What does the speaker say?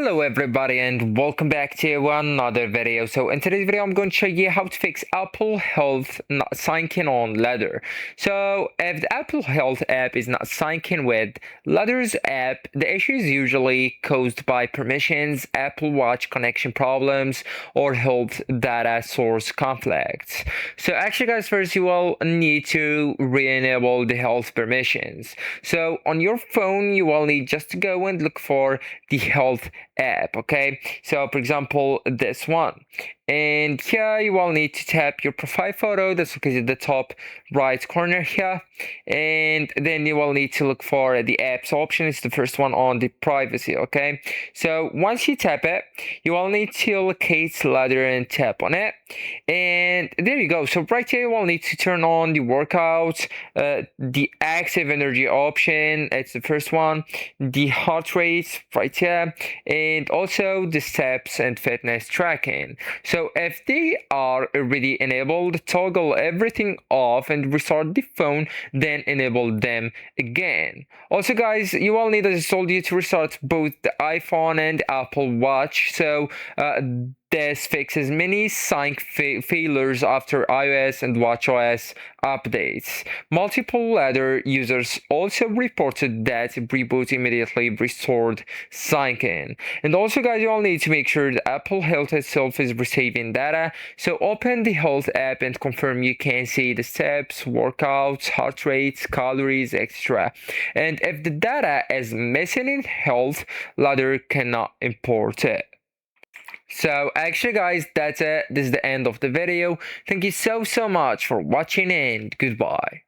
Hello everybody and welcome back to another video. So in today's video I'm going to show you how to fix Apple Health not syncing on Ladder. So if the Apple Health app is not syncing with Ladder's app, the issue is usually caused by permissions, Apple Watch connection problems, or health data source conflicts. So actually guys, first you will need to re-enable the health permissions. So on your phone you will need just to go and look for the health app. Okay, so for example this one, and here you will need to tap your profile photo that's located at the top right corner here, and then you will need to look for the apps option. It's the first one on the privacy. Okay, so once you tap it, you will need to locate Ladder and tap on it, and there you go. So right here you will need to turn on the workout, the active energy option. It's the first one, the heart rate right here, and also the steps and fitness tracking. So if they are already enabled, toggle everything off and restart the phone, then enable them again. Also guys, you will need, as I told you, to restart both the iPhone and Apple Watch. So this fixes many sync failures after iOS and watchOS updates. Multiple Ladder users also reported that reboot immediately restored syncing. And also guys, you all need to make sure the Apple Health itself is receiving data. So open the Health app and confirm you can see the steps, workouts, heart rates, calories, etc. And if the data is missing in Health, Ladder cannot import it. So actually guys, that's it. This is the end of the video. Thank you so much for watching and goodbye.